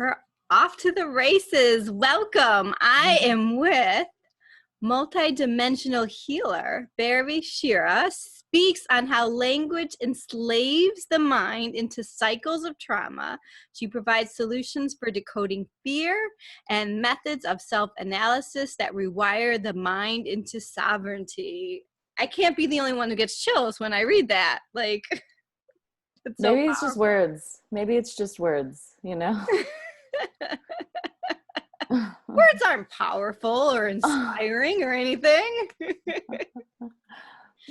We're off to the races. Welcome. I am with multidimensional healer Bhairavi Shera, speaks on how language enslaves the mind into cycles of trauma. She provides solutions for decoding fear and methods of self-analysis that rewire the mind into sovereignty. I can't be the only one who gets chills when I read that. Like, it's so Maybe it's just words. Maybe it's just words, you know? Words aren't powerful or inspiring or anything.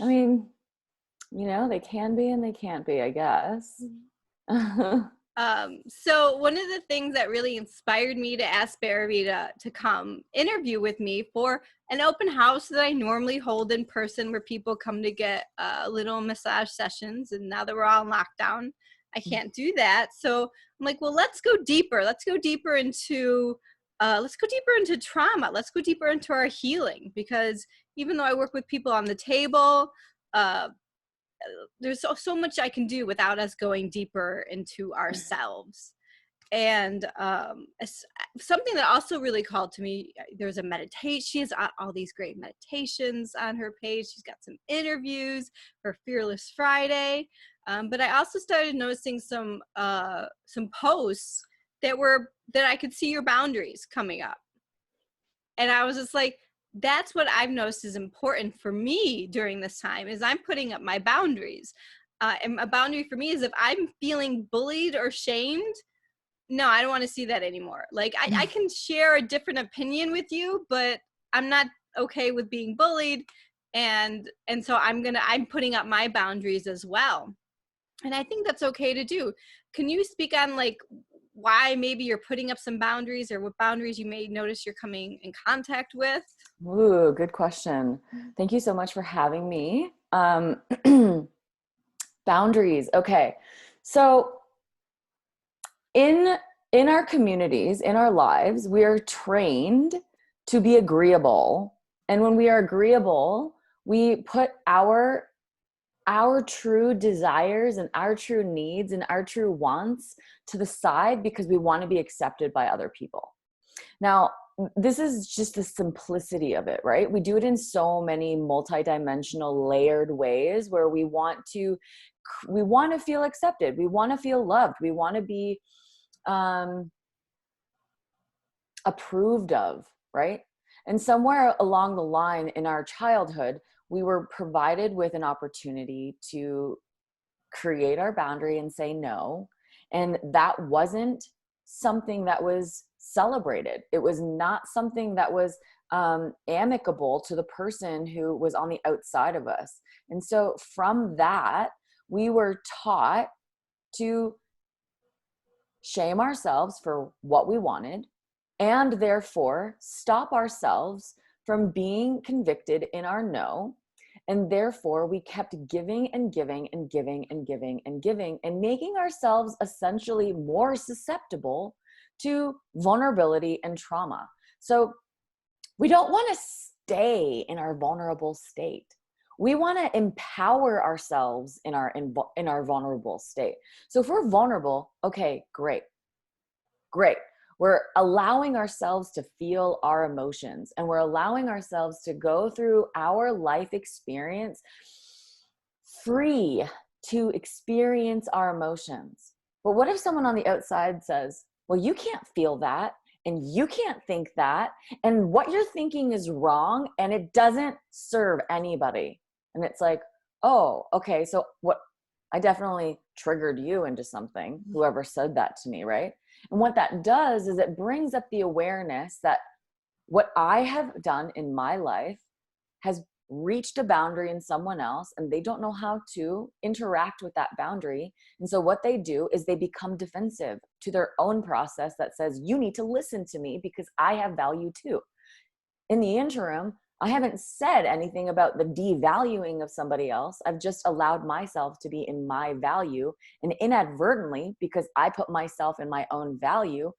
I mean, you know, they can be and they can't be, I guess. So one of the things that really inspired me to ask Bhairavi to come interview with me for an open house that I normally hold in person, where people come to get little massage sessions, and now that we're all in lockdown, I can't do that. So I'm like, well, let's go deeper. Let's go deeper into trauma. Let's go deeper into our healing, because even though I work with people on the table, there's so much I can do without us going deeper into ourselves. And something that also really called to me, there's a meditation. She has all these great meditations on her page. She's got some interviews for Fearless Friday. But I also started noticing some posts that I could see your boundaries coming up. And I was just like, that's what I've noticed is important for me during this time, is I'm putting up my boundaries. And a boundary for me is if I'm feeling bullied or shamed, no, I don't want to see that anymore. Like, I can share a different opinion with you, but I'm not okay with being bullied. And so I'm putting up my boundaries as well. And I think that's okay to do. Can you speak on like why maybe you're putting up some boundaries, or what boundaries you may notice you're coming in contact with? Ooh, good question. Thank you so much for having me. Boundaries. Okay. So in our communities, in our lives, we are trained to be agreeable. And when we are agreeable, we put our true desires and our true needs and our true wants to the side because we want to be accepted by other people. Now, this is just the simplicity of it, right? We do it in so many multidimensional, layered ways where we want to feel accepted. We want to feel loved. We want to be approved of, right? And somewhere along the line in our childhood, we were provided with an opportunity to create our boundary and say no. And that wasn't something that was celebrated. It was not something that was amicable to the person who was on the outside of us. And so from that, we were taught to shame ourselves for what we wanted, and therefore stop ourselves from being convicted in our no. And therefore we kept giving and giving and giving and giving and giving, and making ourselves essentially more susceptible to vulnerability and trauma. So we don't want to stay in our vulnerable state. We want to empower ourselves in our vulnerable state. So if we're vulnerable, okay, great. We're allowing ourselves to feel our emotions, and we're allowing ourselves to go through our life experience free to experience our emotions. But what if someone on the outside says, well, you can't feel that, and you can't think that, and what you're thinking is wrong, and it doesn't serve anybody. And it's like, oh, okay, so what? I definitely triggered you into something, whoever said that to me, right? And what that does is it brings up the awareness that what I have done in my life has reached a boundary in someone else, and they don't know how to interact with that boundary. And so what they do is they become defensive to their own process that says, you need to listen to me because I have value too. In the interim, I haven't said anything about the devaluing of somebody else. I've just allowed myself to be in my value, and inadvertently, because I put myself in my own value,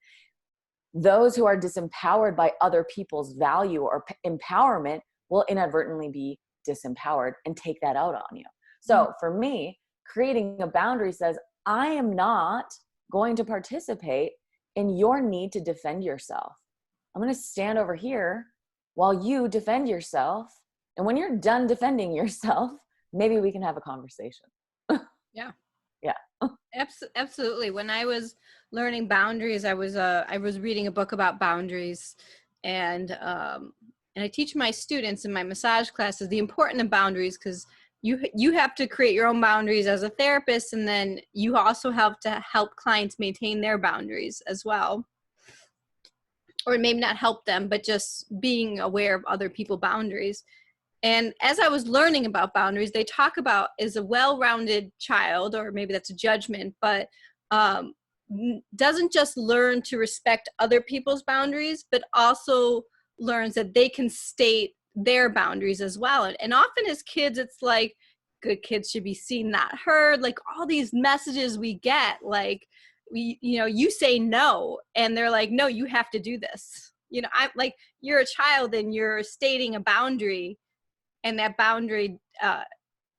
those who are disempowered by other people's value or empowerment will inadvertently be disempowered and take that out on you. So for me, creating a boundary says, I am not going to participate in your need to defend yourself. I'm going to stand over here while you defend yourself. And when you're done defending yourself, maybe we can have a conversation. Yeah. Yeah. Absolutely. When I was learning boundaries, I was reading a book about boundaries, and I teach my students in my massage classes the importance of boundaries, because you have to create your own boundaries as a therapist, and then you also have to help clients maintain their boundaries as well. Or maybe not help them, but just being aware of other people's boundaries. And as I was learning about boundaries, they talk about is a well-rounded child, or maybe that's a judgment, but doesn't just learn to respect other people's boundaries, but also learns that they can state their boundaries as well. And often as kids, it's like, good kids should be seen, not heard. Like all these messages we get, like, you say no, and they're like, no, you have to do this. I'm like, you're a child and you're stating a boundary, and that boundary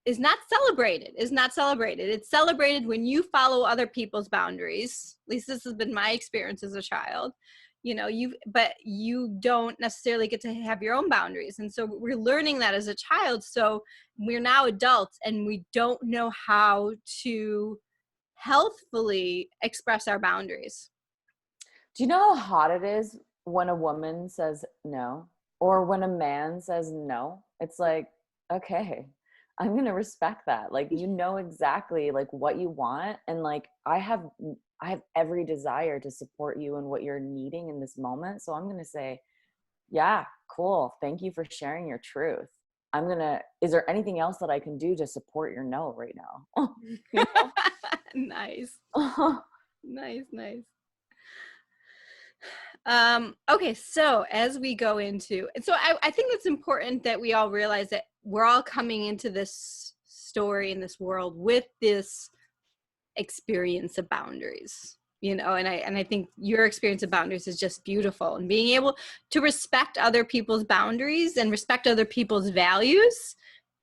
is not celebrated. It's celebrated when you follow other people's boundaries. At least this has been my experience as a child. But you don't necessarily get to have your own boundaries. And so we're learning that as a child. So we're now adults and we don't know how to healthfully express our boundaries. Do you know how hot it is when a woman says no, or when a man says no? It's like, okay, I'm going to respect that. Like, exactly like what you want. And like, I have every desire to support you in what you're needing in this moment. So I'm going to say, yeah, cool. Thank you for sharing your truth. Is there anything else that I can do to support your no right now? Nice. Nice. Okay, so as we go into, so I think it's important that we all realize that we're all coming into this story in this world with this experience of boundaries, and I think your experience of boundaries is just beautiful, and being able to respect other people's boundaries and respect other people's values,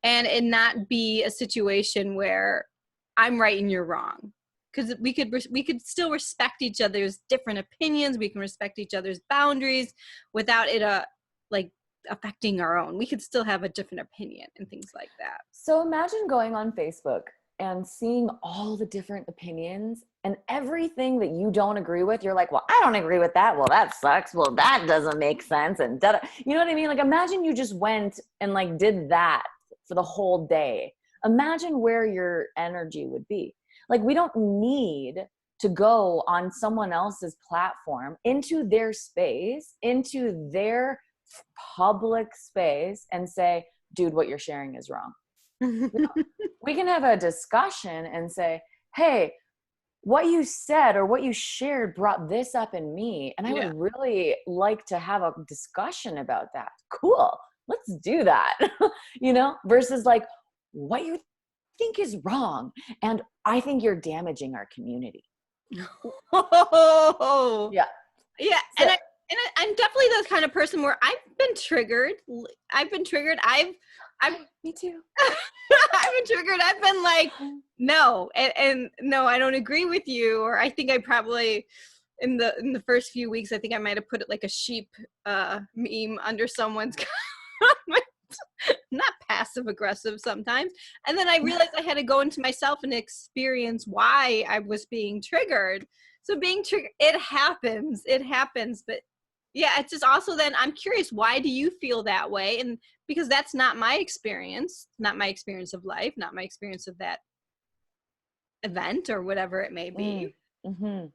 and it not be a situation where I'm right and you're wrong. Because we could still respect each other's different opinions. We can respect each other's boundaries without it affecting our own. We could still have a different opinion and things like that. So imagine going on Facebook and seeing all the different opinions, and everything that you don't agree with, you're like, well, I don't agree with that. Well, that sucks. Well, that doesn't make sense. And you know what I mean? Like, imagine you just went and like did that for the whole day. Imagine where your energy would be. Like, we don't need to go on someone else's platform, into their space, into their public space, and say, dude, what you're sharing is wrong. We can have a discussion and say, hey, what you said or what you shared brought this up in me, and I would really like to have a discussion about that. Cool, let's do that. Versus like, what you think is wrong, and I think you're damaging our community. Yeah. So, I'm definitely the kind of person where I've been triggered. Me too. I've been triggered. I've been like, no, and no, I don't agree with you. Or I think I probably in the first few weeks, I think I might have put it like a sheep meme under someone's comment. Not passive aggressive sometimes. And then I realized I had to go into myself and experience why I was being triggered. So being triggered, it happens. But yeah, it's just also then I'm curious, why do you feel that way? And because that's not my experience of life, not my experience of that event or whatever it may be. Mm-hmm.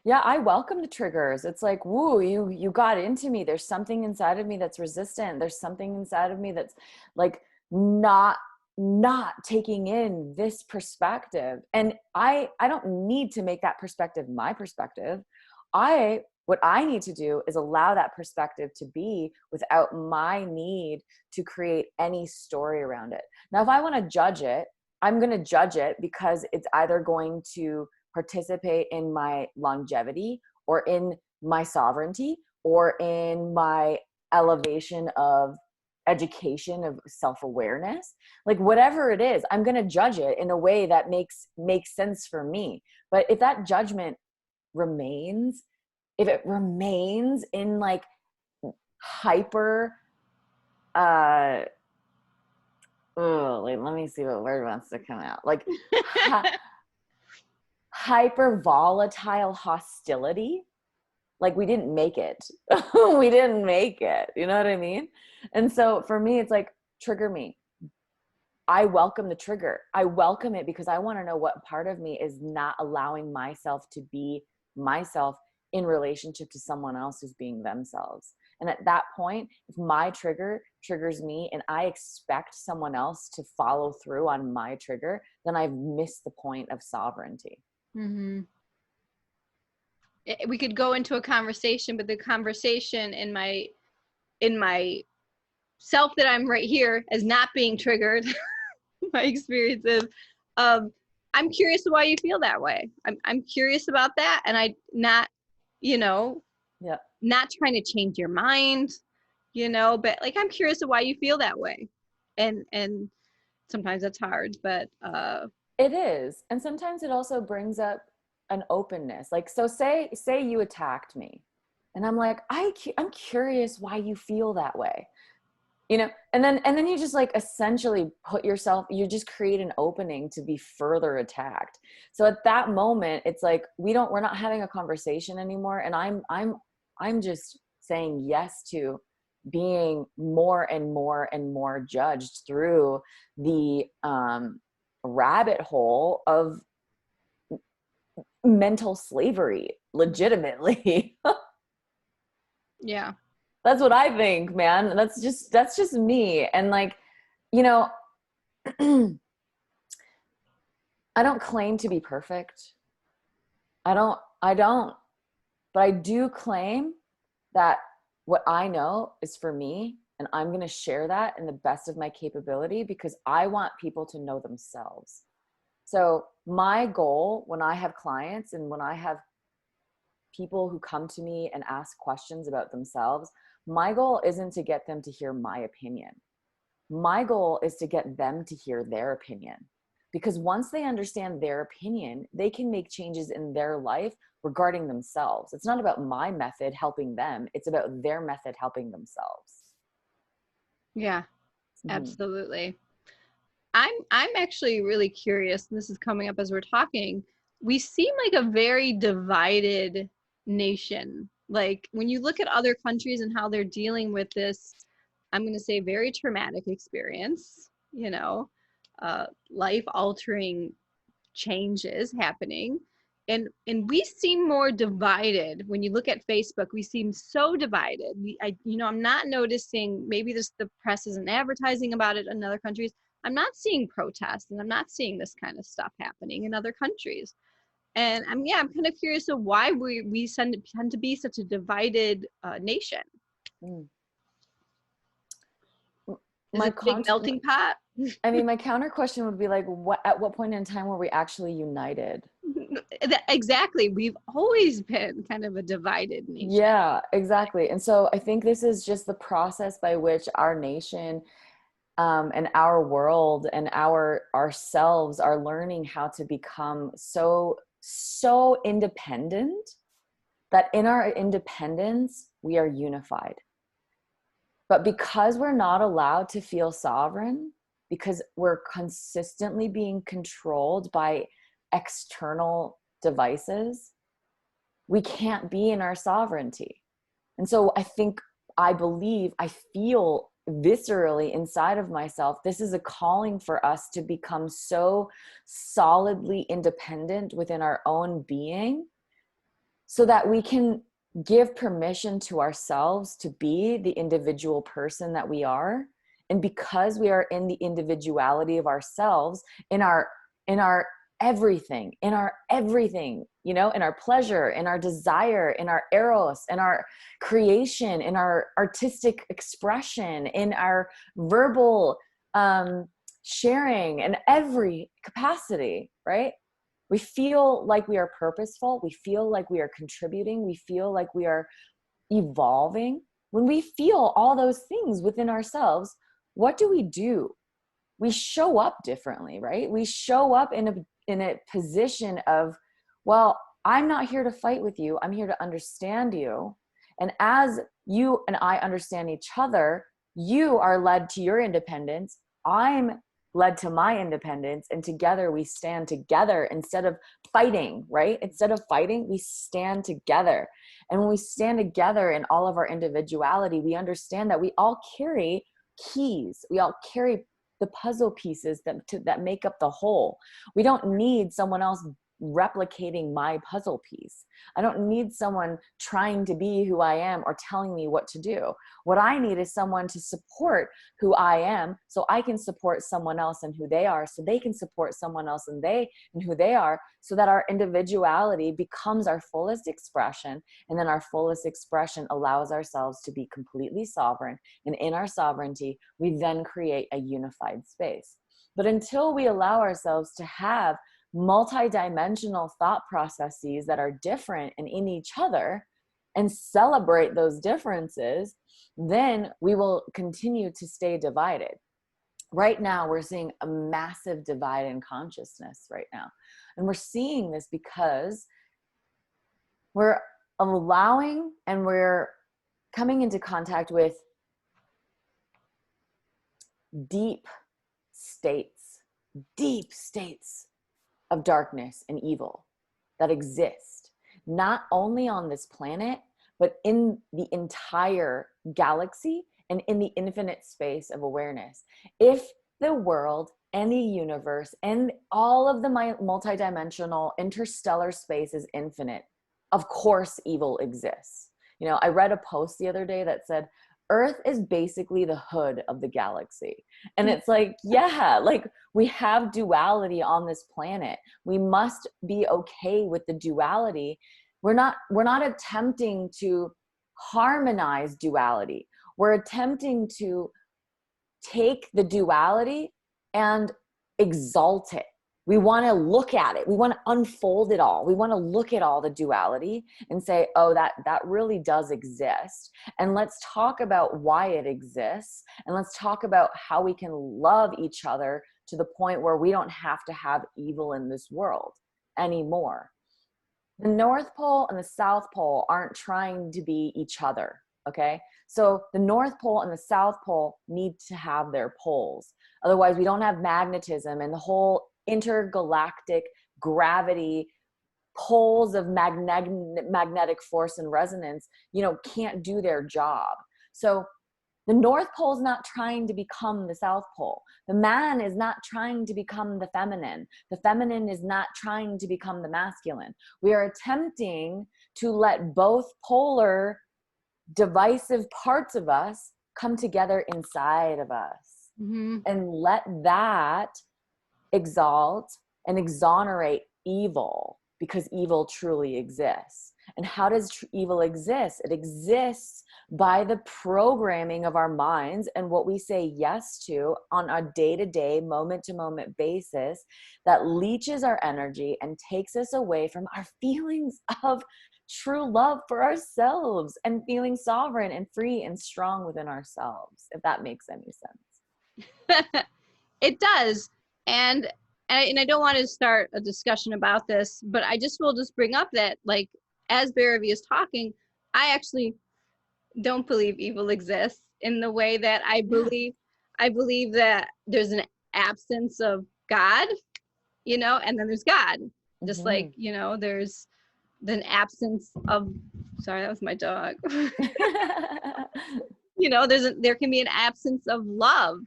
Yeah, I welcome the triggers. It's like, woo, you got into me. There's something inside of me that's resistant. There's something inside of me that's like not taking in this perspective. And I don't need to make that perspective my perspective. What I need to do is allow that perspective to be without my need to create any story around it. Now, if I want to judge it, I'm going to judge it because it's either going to participate in my longevity or in my sovereignty or in my elevation of education, of self-awareness. Like, whatever it is, I'm going to judge it in a way that makes sense for me. But if that judgment remains if it remains in like hyper, let me see what word wants to come out. Like hyper volatile hostility. Like we didn't make it. We didn't make it. You know what I mean? And so for me, it's like, trigger me. I welcome the trigger. I welcome it because I want to know what part of me is not allowing myself to be myself in relationship to someone else who's being themselves. And at that point, if my trigger triggers me and I expect someone else to follow through on my trigger, then I've missed the point of sovereignty. Mm-hmm. We could go into a conversation, but the conversation in my self that I'm right here as not being triggered, my experience is, I'm curious why you feel that way. I'm curious about that, and I not, Yeah. not trying to change your mind, but like I'm curious of why you feel that way, and sometimes that's hard, but it is. And sometimes it also brings up an openness. Like, so say you attacked me and I'm like, I'm curious why you feel that way, and then you just like essentially you just create an opening to be further attacked. So at that moment, it's like, we're not having a conversation anymore. And I'm just saying yes to being more and more and more judged through the rabbit hole of mental slavery, legitimately. yeah. That's what I think, man. That's just me. And like, I don't claim to be perfect. I don't, but I do claim that what I know is for me, and I'm going to share that in the best of my capability because I want people to know themselves. So my goal when I have clients and when I have people who come to me and ask questions about themselves, my goal isn't to get them to hear my opinion. My goal is to get them to hear their opinion. Because once they understand their opinion, they can make changes in their life regarding themselves. It's not about my method helping them. It's about their method helping themselves. Yeah, absolutely. I'm actually really curious, and this is coming up as we're talking. We seem like a very divided nation. Like when you look at other countries and how they're dealing with this, I'm going to say very traumatic experience, life altering changes happening. And we seem more divided. When you look at Facebook, we seem so divided. I'm not noticing, maybe this the press isn't advertising about it in other countries. I'm not seeing protests, and I'm not seeing this kind of stuff happening in other countries. And I'm kind of curious of why we tend to be such a divided nation. Is it a big melting pot? I mean, my counter question would be like, at what point in time were we actually united? Exactly. We've always been kind of a divided nation. Yeah, exactly. And so I think this is just the process by which our nation and our world and ourselves are learning how to become so independent that in our independence, we are unified. But because we're not allowed to feel sovereign, because we're consistently being controlled by external devices, we can't be in our sovereignty. And so I feel viscerally inside of myself, this is a calling for us to become so solidly independent within our own being so that we can give permission to ourselves to be the individual person that we are. And because we are in the individuality of ourselves, in our everything, in our pleasure, in our desire, in our eros, in our creation, in our artistic expression, in our verbal sharing, in every capacity, right? We feel like we are purposeful. We feel like we are contributing. We feel like we are evolving. When we feel all those things within ourselves, what do? We show up differently, right? We show up in a position of, well, I'm not here to fight with you. I'm here to understand you. And as you and I understand each other, you are led to your independence. I'm led to my independence. And together we stand together instead of fighting, right? Instead of fighting, we stand together. And when we stand together in all of our individuality, we understand that we all carry keys. We all carry the puzzle pieces that make up the whole. We don't need someone else replicating my puzzle piece. I don't need someone trying to be who I am or telling me what to do. What I need is someone to support who I am so I can support someone else and who they are, so they can support someone else and who they are, so that our individuality becomes our fullest expression. And then our fullest expression allows ourselves to be completely sovereign. And in our sovereignty, we then create a unified space. But until we allow ourselves to have multidimensional thought processes that are different and in each other and celebrate those differences, then we will continue to stay divided. Right now, we're seeing a massive divide in consciousness right now. And we're seeing this because we're allowing and we're coming into contact with deep states of darkness and evil that exist, not only on this planet, but in the entire galaxy and in the infinite space of awareness. If the world and the universe and all of the multidimensional interstellar space is infinite, of course evil exists. You know, I read a post the other day that said, Earth is basically the hood of the galaxy. And it's like, yeah, like we have duality on this planet. We must be okay with the duality. We're not attempting to harmonize duality. We're attempting to take the duality and exalt it. We want to look at it. We want to unfold it all. We want to look at all the duality and say, oh, that really does exist. And let's talk about why it exists. And let's talk about how we can love each other to the point where we don't have to have evil in this world anymore. The North Pole and the South Pole aren't trying to be each other, okay? So the North Pole and the South Pole need to have their poles. Otherwise, we don't have magnetism and the whole intergalactic gravity poles of magnetic force and resonance, you know, can't do their job. So the North Pole is not trying to become the South Pole. The man is not trying to become the feminine. The feminine is not trying to become the masculine. We are attempting to let both polar divisive parts of us come together inside of us, and let that exalt and exonerate evil, because evil truly exists. And how does evil exist? It exists by the programming of our minds and what we say yes to on a day-to-day, moment-to-moment basis that leeches our energy and takes us away from our feelings of true love for ourselves and feeling sovereign and free and strong within ourselves, if that makes any sense. It does. And I don't want to start a discussion about this, but I just will just bring up that, like, as Bhairavi is talking, I actually don't believe evil exists in the way that I believe that there's an absence of God, you know, and then there's God. Just like, you know, there's an absence of, sorry, that was my dog. You know, there can be an absence of love,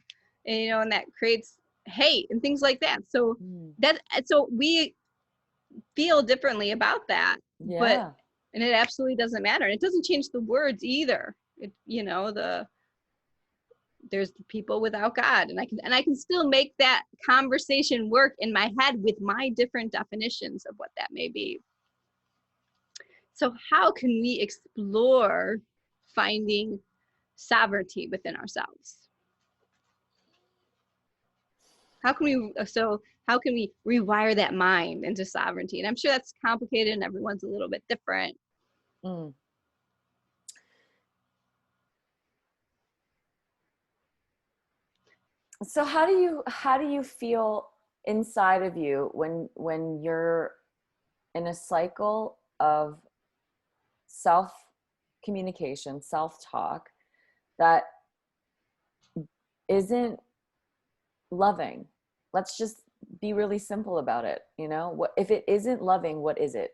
and, you know, and that creates hate and things like that. So so we feel differently about that. Yeah. But and it absolutely doesn't matter. And it doesn't change the words either. It, you know, there's the people without God, and I can still make that conversation work in my head with my different definitions of what that may be. So how can we explore finding sovereignty within ourselves? How can we rewire that mind into sovereignty? And I'm sure that's complicated and everyone's a little bit different. So how do you feel inside of you when you're in a cycle of self communication, self talk that isn't loving. Let's just be really simple about it. You know, what if it isn't loving, what is it?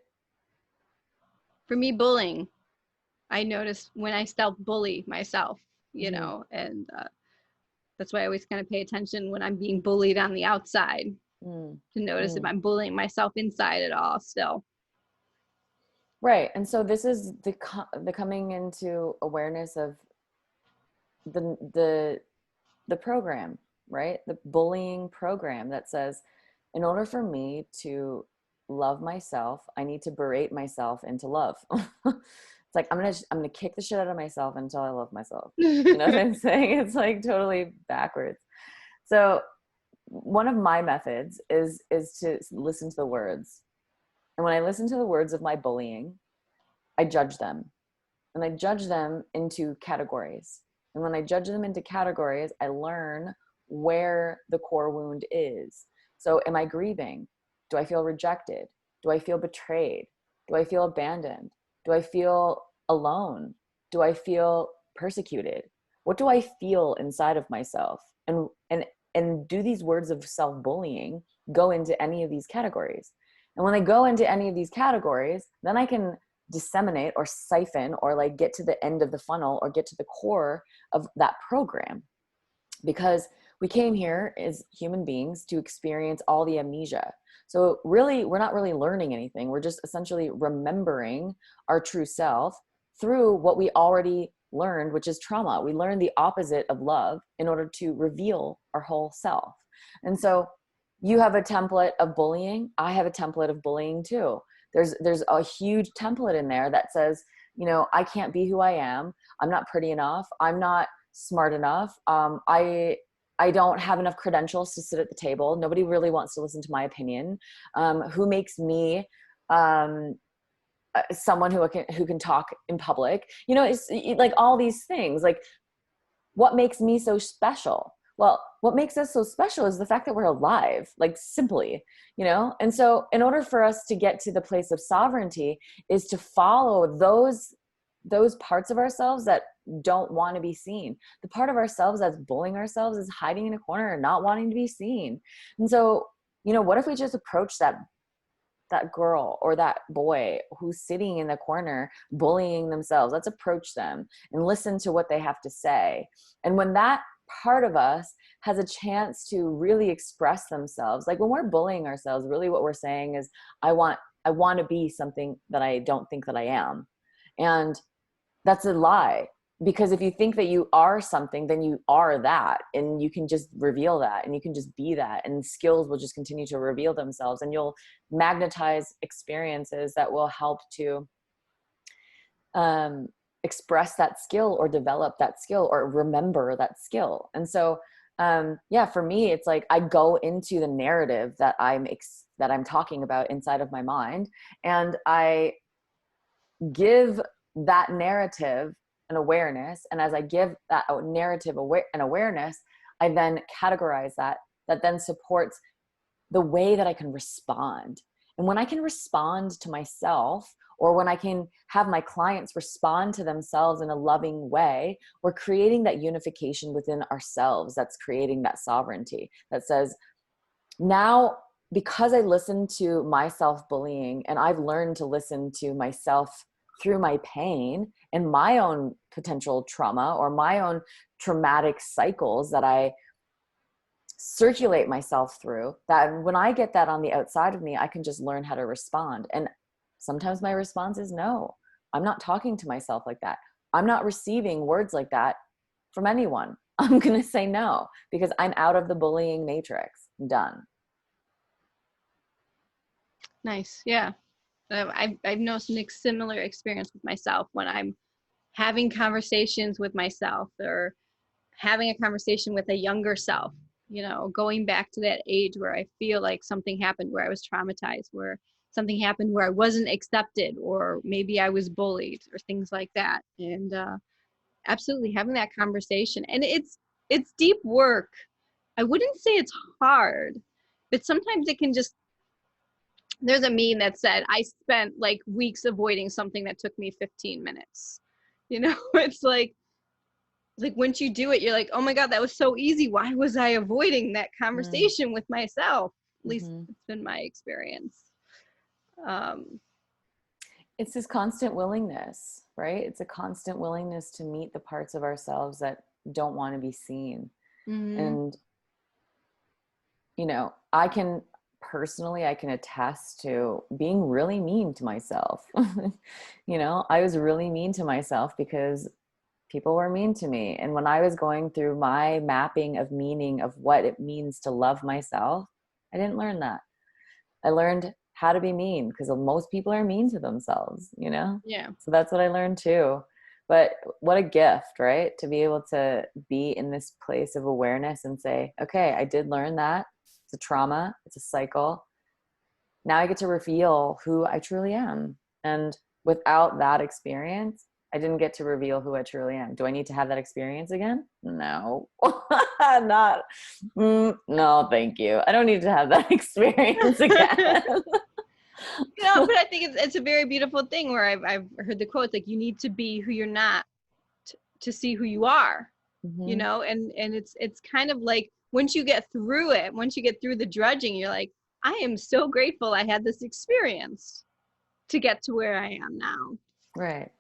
For me, bullying. I notice when I self-bully myself, you Mm-hmm. know, and that's why I always kind of pay attention when I'm being bullied on the outside to notice if Mm-hmm. I'm bullying myself inside at all still. Right. And so this is the coming into awareness of the the the program, right? The bullying program that says, in order for me to love myself, I need to berate myself into love. It's like I'm gonna kick the shit out of myself until I love myself. You know what I'm saying? It's like totally backwards. So one of my methods is to listen to the words. And when I listen to the words of my bullying, I judge them. And I judge them into categories. And when I judge them into categories, I learn where the core wound is. So am I grieving? Do I feel rejected? Do I feel betrayed? Do I feel abandoned? Do I feel alone? Do I feel persecuted? What do I feel inside of myself? And do these words of self-bullying go into any of these categories? And when they go into any of these categories, then I can disseminate or siphon or like get to the end of the funnel or get to the core of that program, because we came here as human beings to experience all the amnesia. So really, we're not really learning anything. We're just essentially remembering our true self through what we already learned, which is trauma. We learned the opposite of love in order to reveal our whole self. And so you have a template of bullying. I have a template of bullying too. There's a huge template in there that says, you know, I can't be who I am. I'm not pretty enough. I'm not smart enough. I don't have enough credentials to sit at the table. Nobody really wants to listen to my opinion. Who makes me someone who can talk in public? You know, it's like all these things. Like, what makes me so special? Well, what makes us so special is the fact that we're alive, like simply, you know? And so in order for us to get to the place of sovereignty is to follow those parts of ourselves that don't want to be seen. The part of ourselves that's bullying ourselves is hiding in a corner and not wanting to be seen. And so, you know, what if we just approach that girl or that boy who's sitting in the corner bullying themselves? Let's approach them and listen to what they have to say. And when that part of us has a chance to really express themselves, like when we're bullying ourselves, really what we're saying is, I want to be something that I don't think that I am. And that's a lie. Because if you think that you are something, then you are that, and you can just reveal that, and you can just be that, and skills will just continue to reveal themselves, and you'll magnetize experiences that will help to express that skill or develop that skill or remember that skill. And so yeah, for me, it's like I go into the narrative that I'm talking about inside of my mind, and I give that narrative an awareness. And as I give that narrative an awareness, I then categorize that then supports the way that I can respond. And when I can respond to myself, or when I can have my clients respond to themselves in a loving way, we're creating that unification within ourselves. That's creating that sovereignty that says, now, because I listened to my self-bullying, and I've learned to listen to myself through my pain and my own potential trauma or my own traumatic cycles that I circulate myself through, that when I get that on the outside of me, I can just learn how to respond. And sometimes my response is no. I'm not talking to myself like that. I'm not receiving words like that from anyone. I'm going to say no, because I'm out of the bullying matrix. I'm done. Nice. Yeah. I've noticed a similar experience with myself when I'm having conversations with myself, or having a conversation with a younger self, you know, going back to that age where I feel like something happened, where I was traumatized, where something happened where I wasn't accepted, or maybe I was bullied, or things like that. And absolutely having that conversation. And it's deep work. I wouldn't say it's hard, but sometimes it can just there's a meme that said, I spent like weeks avoiding something that took me 15 minutes. You know, it's like once you do it, you're like, oh my God, that was so easy. Why was I avoiding that Mm. conversation with myself? At least Hmm. it's been my experience. Um, It's this constant willingness, right? It's a constant willingness to meet the parts of ourselves that don't want to be seen. mhm. And, you know, I can personally, I can attest to being really mean to myself. You know, I was really mean to myself because people were mean to me. And when I was going through my mapping of meaning of what it means to love myself, I didn't learn that. I learned how to be mean because most people are mean to themselves, you know? Yeah. So that's what I learned too. But what a gift, right? To be able to be in this place of awareness and say, okay, I did learn that. It's a trauma, it's a cycle. Now I get to reveal who I truly am. And without that experience, I didn't get to reveal who I truly am. Do I need to have that experience again? No, not. No, thank you. I don't need to have that experience again. You know, but I think it's a very beautiful thing where I've heard the quote, like, you need to be who you're not to see who you are, you Hmm. know, and it's kind of like once you get through it, once you get through the drudging, you're like, I am so grateful I had this experience to get to where I am now. Right.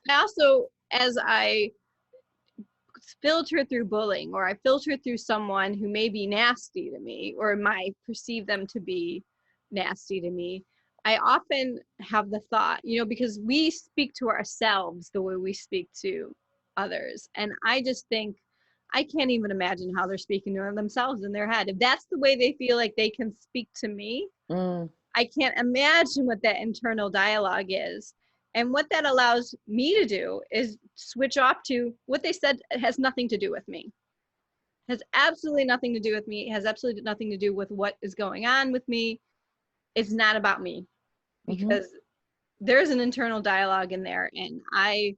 I also, as I filter through bullying, or I filter through someone who may be nasty to me or might perceive them to be nasty to me, I often have the thought, you know, because we speak to ourselves the way we speak to others. And I just think, I can't even imagine how they're speaking to themselves in their head. If that's the way they feel like they can speak to me, Mm, I can't imagine what that internal dialogue is. And what that allows me to do is switch off to what they said has nothing to do with me. Has absolutely nothing to do with me. It has absolutely nothing to do with what is going on with me. It's not about me, hmm. because there's an internal dialogue in there, and I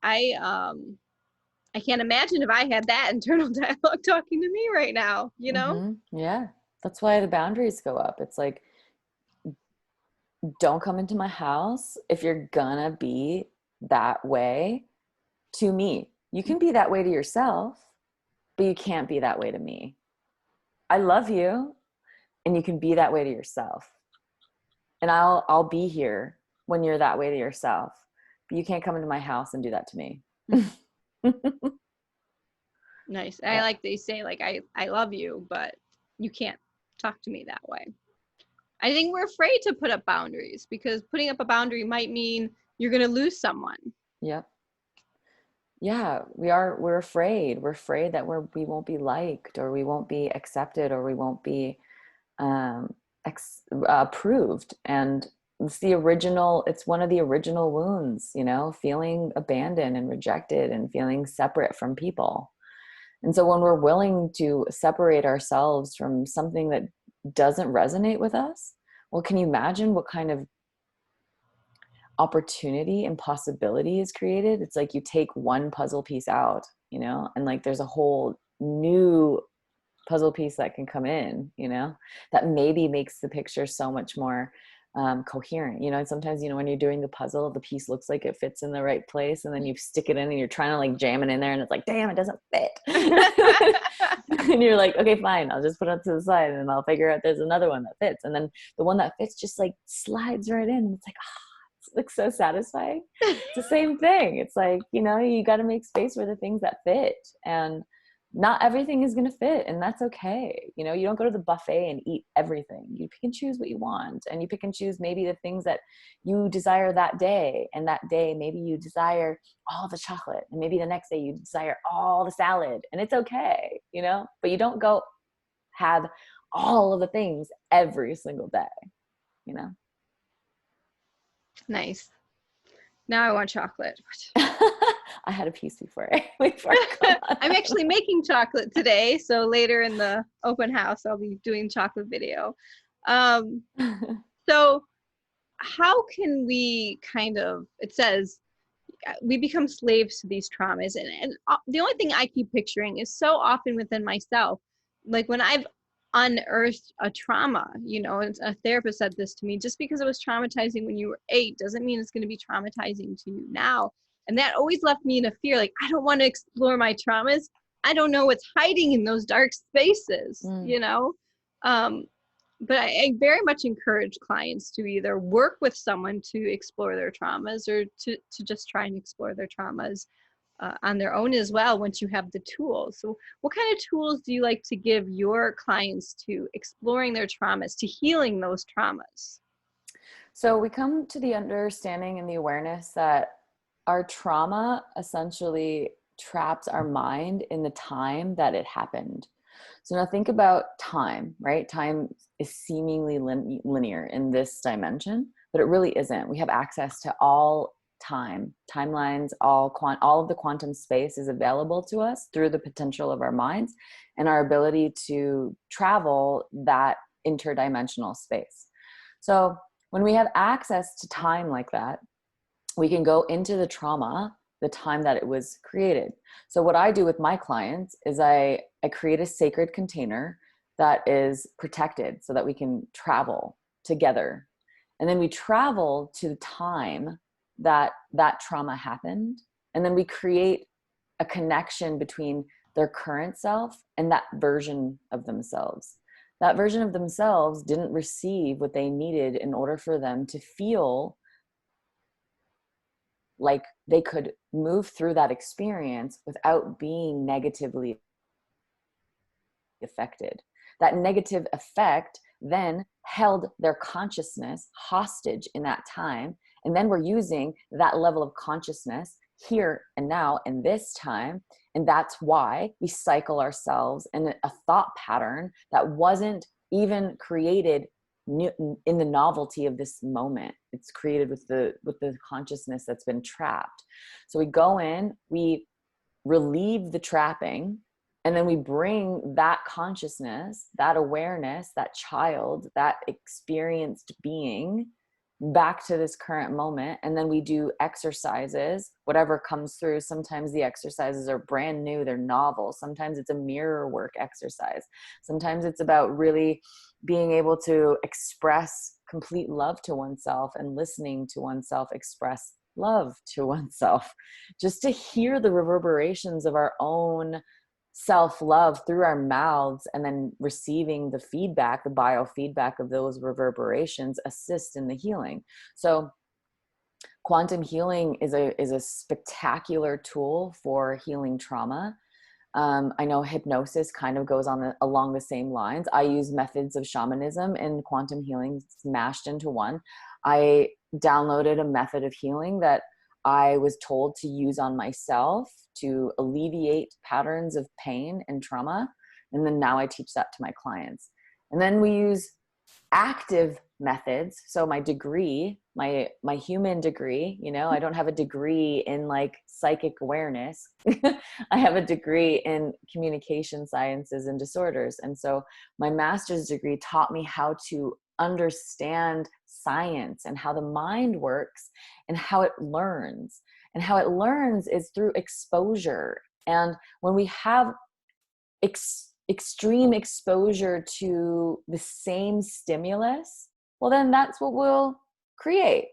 I can't imagine if I had that internal dialogue talking to me right now, you know? Hmm. Yeah. That's why the boundaries go up. It's like, don't come into my house if you're gonna be that way to me. You can be that way to yourself, but you can't be that way to me. I love you, and you can be that way to yourself. And I'll be here when you're that way to yourself. But you can't come into my house and do that to me. Nice. I Yeah. like they say, like, I love you, but you can't talk to me that way. I think we're afraid to put up boundaries because putting up a boundary might mean you're going to lose someone. Yep. Yeah, we're afraid. We're afraid that we won't be liked, or we won't be accepted, or we won't be um approved. And it's one of the original wounds, you know, feeling abandoned and rejected and feeling separate from people. And so when we're willing to separate ourselves from something that doesn't resonate with us, well, can you imagine what kind of opportunity and possibility is created? It's like you take one puzzle piece out, you know, and like there's a whole new puzzle piece that can come in, you know, that maybe makes the picture so much more coherent, you know. And sometimes, you know, when you're doing the puzzle, the piece looks like it fits in the right place, and then you stick it in and you're trying to like jam it in there, and it's like, damn, it doesn't fit. And you're like, okay, fine, I'll just put it to the side and I'll figure out there's another one that fits. And then the one that fits just like slides right in. And it's like, it looks so satisfying. It's the same thing. It's like, you know, you got to make space for the things that fit, and not everything is going to fit, and that's okay. You know, you don't go to the buffet and eat everything. You pick and choose what you want, and you pick and choose maybe the things that you desire that day. And that day, maybe you desire all the chocolate, and maybe the next day you desire all the salad, and it's okay, you know, but you don't go have all of the things every single day, you know. Nice. Now I want chocolate. I had a piece before I I'm actually making chocolate today, so later in the open house I'll be doing chocolate video. Um, so how can we kind of, it says we become slaves to these traumas, and the only thing I keep picturing is so often within myself, like when I've unearthed a trauma. You know, and a therapist said this to me: just because it was traumatizing when you were 8 doesn't mean it's going to be traumatizing to you now. And that always left me in a fear, like, I don't want to explore my traumas. I don't know what's hiding in those dark spaces, you know? But I very much encourage clients to either work with someone to explore their traumas, or to just try and explore their traumas on their own as well, once you have the tools. So what kind of tools do you like to give your clients to exploring their traumas, to healing those traumas? So we come to the understanding and the awareness that our trauma essentially traps our mind in the time that it happened. So now think about time, right? Time is seemingly linear in this dimension, but it really isn't. We have access to all time, timelines, all of the quantum space is available to us through the potential of our minds and our ability to travel that interdimensional space. So when we have access to time like that, we can go into the trauma, the time that it was created. So what I do with my clients is I create a sacred container that is protected so that we can travel together. And then we travel to the time that that trauma happened. And then we create a connection between their current self and that version of themselves. That version of themselves didn't receive what they needed in order for them to feel like they could move through that experience without being negatively affected. That negative effect then held their consciousness hostage in that time. And then we're using that level of consciousness here and now in this time. And that's why we cycle ourselves in a thought pattern that wasn't even created in the novelty of this moment. It's created with the consciousness that's been trapped. So we go in, we relieve the trapping, and then we bring that consciousness, that awareness, that child, that experienced being back to this current moment. And then we do exercises, whatever comes through. Sometimes the exercises are brand new, they're novel. Sometimes it's a mirror work exercise. Sometimes it's about really being able to express complete love to oneself and listening to oneself express love to oneself, just to hear the reverberations of our own self-love through our mouths, and then receiving the feedback, the biofeedback of those reverberations assist in the healing. So quantum healing is a spectacular tool for healing trauma. I know hypnosis kind of goes along the same lines. I use methods of shamanism and quantum healing smashed into one. I downloaded a method of healing that I was told to use on myself to alleviate patterns of pain and trauma. And then now I teach that to my clients. And then we use active methods. So my degree, my human degree, you know, I don't have a degree in like psychic awareness. I have a degree in communication sciences and disorders. And so my master's degree taught me how to understand science and how the mind works and how it learns. And how it learns is through exposure. And when we have extreme exposure to the same stimulus, well, then that's what we'll create.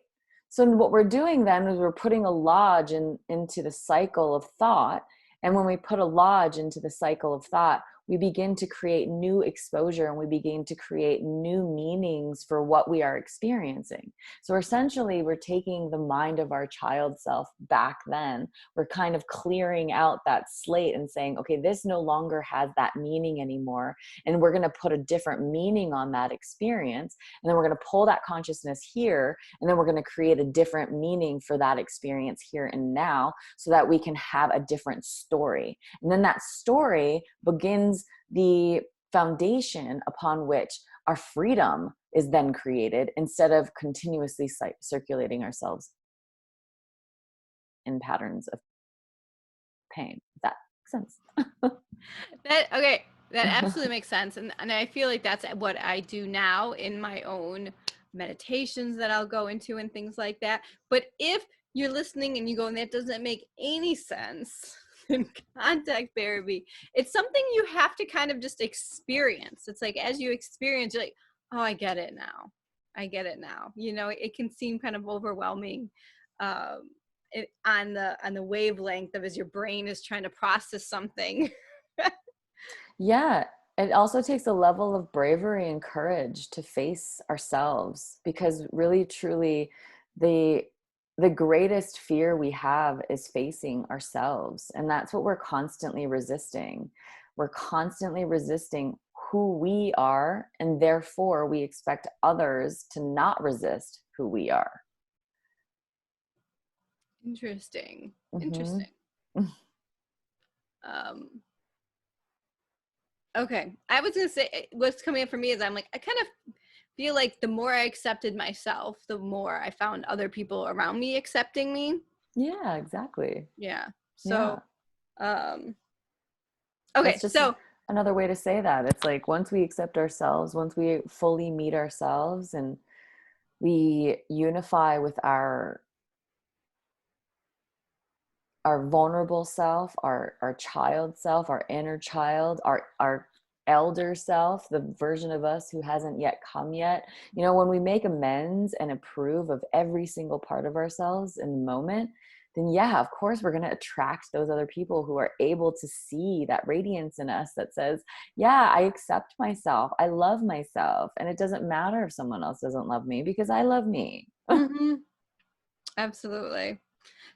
So what we're doing then is we're putting a lodge into the cycle of thought. And when we put a lodge into the cycle of thought, we begin to create new exposure and we begin to create new meanings for what we are experiencing. So essentially, we're taking the mind of our child self back then. We're kind of clearing out that slate and saying, okay, this no longer has that meaning anymore. And we're going to put a different meaning on that experience. And then we're going to pull that consciousness here. And then we're going to create a different meaning for that experience here and now so that we can have a different story. And then that story begins the foundation upon which our freedom is then created instead of continuously circulating ourselves in patterns of pain. If that makes sense. That absolutely makes sense. And I feel like that's what I do now in my own meditations that I'll go into and things like that. But if you're listening and you go, and that doesn't make any sense, in contact therapy. It's something you have to kind of just experience. It's like, as you experience, you're like, oh, I get it now. I get it now. You know, it can seem kind of overwhelming on the wavelength of as your brain is trying to process something. Yeah. It also takes a level of bravery and courage to face ourselves, because really, truly, the greatest fear we have is facing ourselves. And that's what we're constantly resisting. We're constantly resisting who we are, and therefore we expect others to not resist who we are. Interesting. Mm-hmm. Interesting. Um, okay. I was going to say, what's coming up for me is I'm like, I kind of feel like the more I accepted myself, the more I found other people around me accepting me. Yeah, exactly. Yeah. Yeah. So, okay. That's just So, another way to say that. It's like, once we accept ourselves, once we fully meet ourselves and we unify with our vulnerable self, our child self, our inner child, our elder self, the version of us who hasn't yet come yet. You know, when we make amends and approve of every single part of ourselves in the moment, then yeah, of course we're going to attract those other people who are able to see that radiance in us that says, yeah, I accept myself, I love myself, and it doesn't matter if someone else doesn't love me because I love me. mm-hmm, absolutely.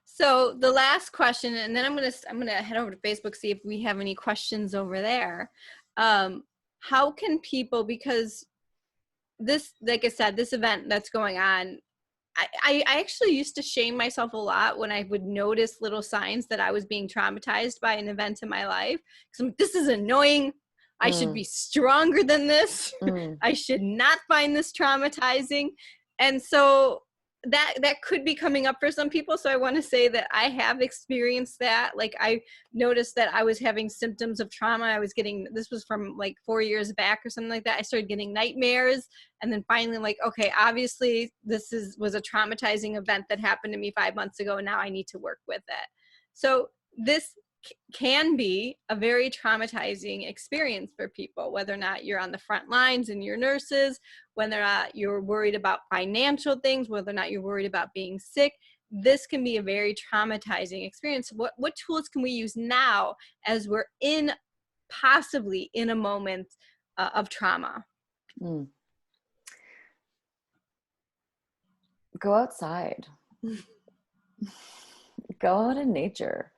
So the last question, and then I'm gonna head over to Facebook, see if we have any questions over there. How can people, because this, like I said, this event that's going on, I actually used to shame myself a lot when I would notice little signs that I was being traumatized by an event in my life. Because I'm like, this is annoying. I should be stronger than this. Mm. I should not find this traumatizing. And so that could be coming up for some people. So I want to say that I have experienced that. Like, I noticed that I was having symptoms of trauma. I was getting, this was from like 4 years back or something like that. I started getting nightmares. And then finally, like, okay, obviously this was a traumatizing event that happened to me 5 months ago, and now I need to work with it. So this can be a very traumatizing experience for people, whether or not you're on the front lines and you're nurses, whether or not you're worried about financial things, whether or not you're worried about being sick. This can be a very traumatizing experience. What tools can we use now as we're possibly in a moment of trauma? Mm. Go outside. Go out in nature.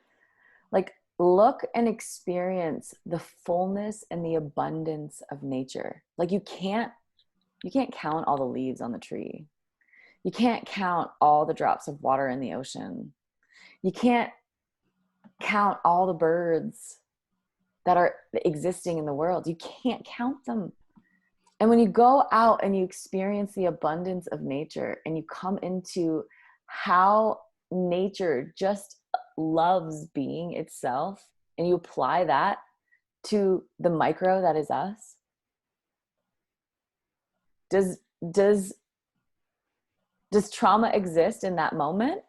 Like, look and experience the fullness and the abundance of nature. Like, you can't count all the leaves on the tree. You can't count all the drops of water in the ocean. You can't count all the birds that are existing in the world. You can't count them. And when you go out and you experience the abundance of nature and you come into how nature just loves being itself, and you apply that to the micro that is us, does trauma exist in that moment?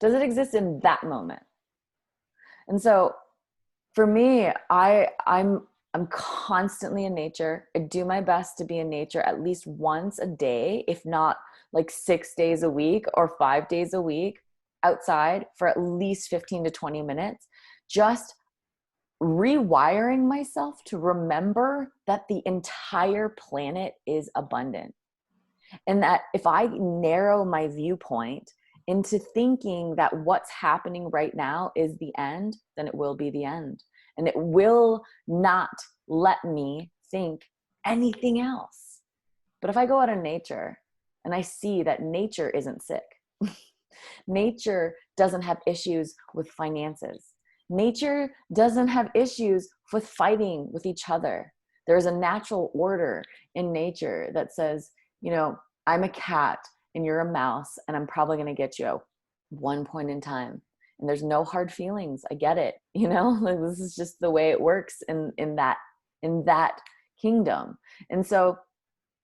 Does it exist in that moment? And so for me, I'm constantly in nature. I do my best to be in nature at least once a day, if not like 6 days a week or 5 days a week, outside for at least 15 to 20 minutes, just rewiring myself to remember that the entire planet is abundant. And that if I narrow my viewpoint into thinking that what's happening right now is the end, then it will be the end. And it will not let me think anything else. But if I go out in nature and I see that nature isn't sick, nature doesn't have issues with finances, nature doesn't have issues with fighting with each other. There's a natural order in nature that says, you know, I'm a cat and you're a mouse, and I'm probably going to get you at one point in time. And there's no hard feelings. I get it. You know, like, this is just the way it works in that kingdom. And so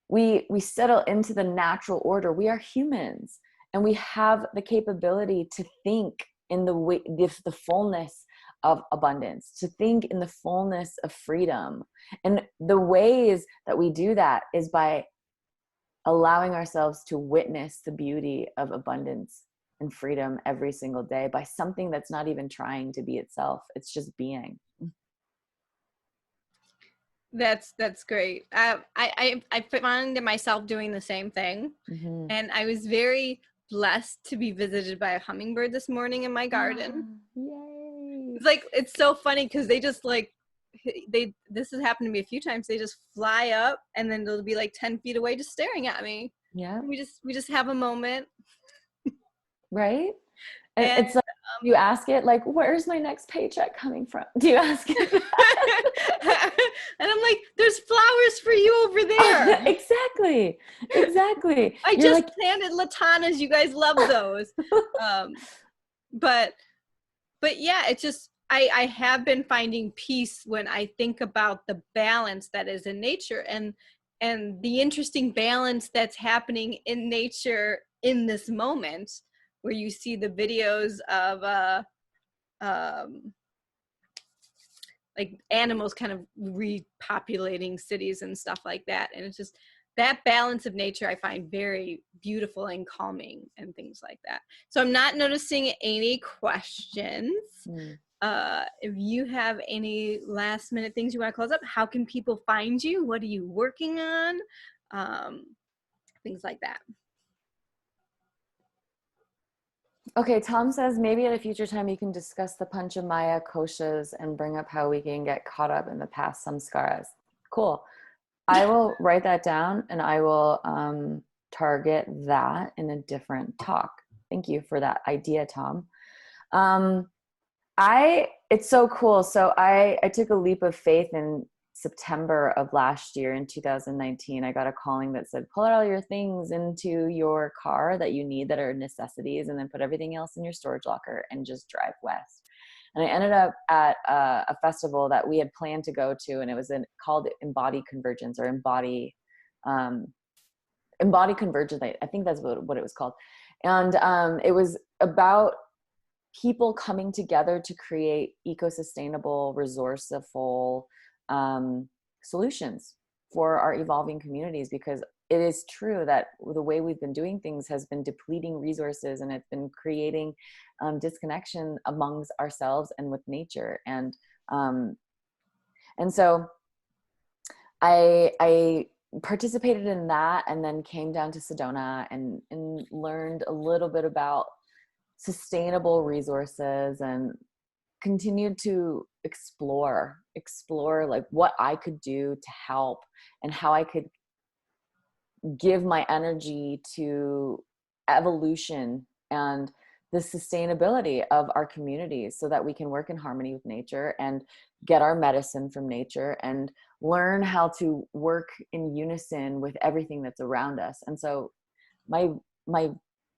we settle into the natural order. We are humans, and we have the capability to think in the way, the fullness of abundance, to think in the fullness of freedom. And the ways that we do that is by allowing ourselves to witness the beauty of abundance and freedom every single day by something that's not even trying to be itself. It's just being. That's great. I found myself doing the same thing, and I was very blessed to be visited by a hummingbird this morning in my garden. Yay! It's like, it's so funny because they just like this has happened to me a few times. They just fly up and then they'll be like 10 feet away just staring at me. Yeah. We just have a moment. Right? And it's like, you ask it like, where's my next paycheck coming from? Do you ask it that? And I'm like, there's flowers for you over there. Exactly. I You're just like, planted latanas. You guys love those. But yeah, it's just, I have been finding peace when I think about the balance that is in nature, and the interesting balance that's happening in nature in this moment, where you see the videos of like animals kind of repopulating cities and stuff like that. And it's just that balance of nature I find very beautiful and calming and things like that. So I'm not noticing any questions. If you have any last minute things you want to close up, how can people find you? What are you working on? Things like that. Okay, Tom says maybe at a future time you can discuss the Panchamaya koshas and bring up how we can get caught up in the past samskaras. Cool. I will write that down and I will target that in a different talk. Thank you for that idea, Tom. It's so cool. So I took a leap of faith in September of last year, in 2019. I got a calling that said, pull out all your things into your car that you need, that are necessities, and then put everything else in your storage locker and just drive west. And I ended up at a festival that we had planned to go to, and it was called Embody Convergence, or Embody Convergence. I think that's what it was called. And it was about people coming together to create eco-sustainable, resourceful solutions for our evolving communities, because it is true that the way we've been doing things has been depleting resources, and it's been creating disconnection amongst ourselves and with nature. And so I participated in that, and then came down to Sedona and learned a little bit about sustainable resources, and continued to explore like what I could do to help, and how I could give my energy to evolution and the sustainability of our communities, so that we can work in harmony with nature and get our medicine from nature and learn how to work in unison with everything that's around us. And so my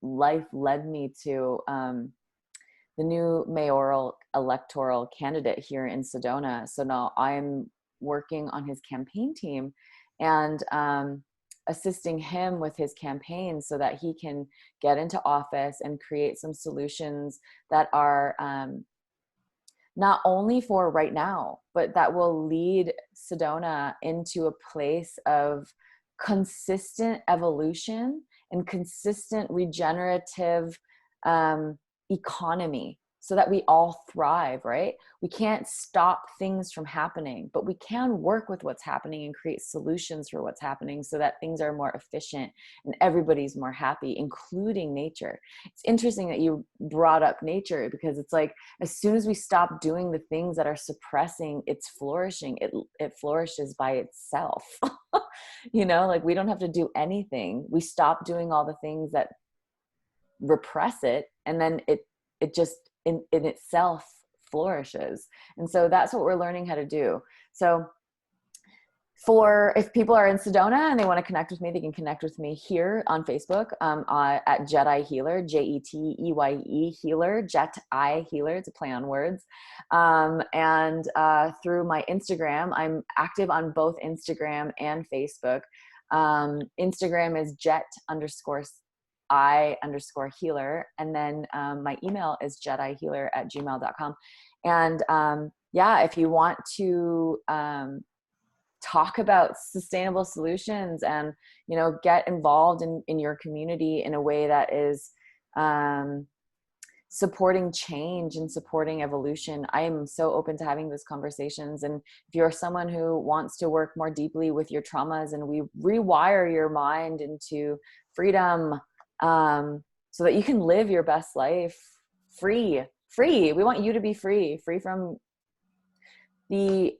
life led me to the new mayoral electoral candidate here in Sedona. So now I'm working on his campaign team and assisting him with his campaign, so that he can get into office and create some solutions that are not only for right now, but that will lead Sedona into a place of consistent evolution and consistent regenerative economy, so that we all thrive, right? We can't stop things from happening, but we can work with what's happening and create solutions for what's happening, so that things are more efficient and everybody's more happy, including nature. It's interesting that you brought up nature, because it's like, as soon as we stop doing the things that are suppressing its flourishing, it flourishes by itself. You know, like, we don't have to do anything. We stop doing all the things that repress it, and then it just in itself flourishes. And so that's what we're learning how to do. So if people are in Sedona and they want to connect with me, they can connect with me here on Facebook at Jedi Healer, JETEYE Healer, Jet-I Healer. It's a play on words. And through my Instagram, I'm active on both Instagram and Facebook. Instagram is Jet_I_Healer. jedi_healer. And then my email is jedihealer@gmail.com. And yeah, if you want to talk about sustainable solutions and, you know, get involved in your community in a way that is supporting change and supporting evolution, I am so open to having those conversations. And if you're someone who wants to work more deeply with your traumas and we rewire your mind into freedom, so that you can live your best life free, we want you to be free from the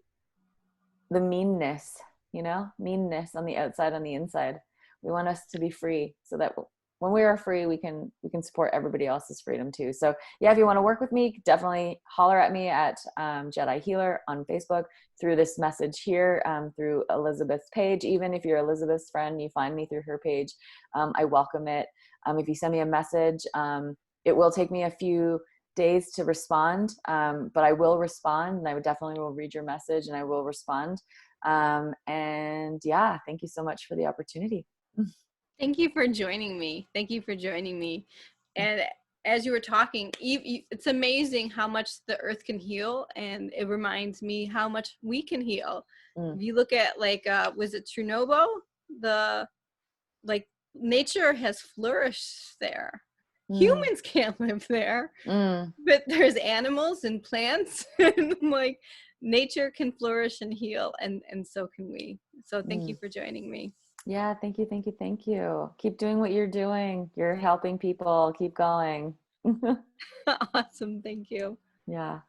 meanness, you know, meanness on the outside, on the inside. We want us to be free so that when we are free, we can support everybody else's freedom too. So yeah, if you want to work with me, definitely holler at me at Jedi Healer on Facebook, through this message here, through Elizabeth's page. Even if you're Elizabeth's friend, you find me through her page, I welcome it. If you send me a message, it will take me a few days to respond, but I will respond, and I would definitely will read your message and I will respond. And yeah, thank you so much for the opportunity. Thank you for joining me. Thank you for joining me. And as you were talking, it's amazing how much the earth can heal, and it reminds me how much we can heal. If you look at, like, was it Chernobyl? Like, nature has flourished there. Humans can't live there, but there's animals and plants, and like, nature can flourish and heal, and so can we. So thank you for joining me. Yeah, thank you, thank you, thank you. Keep doing what you're doing. You're helping people. Keep going. Awesome. Thank you. Yeah.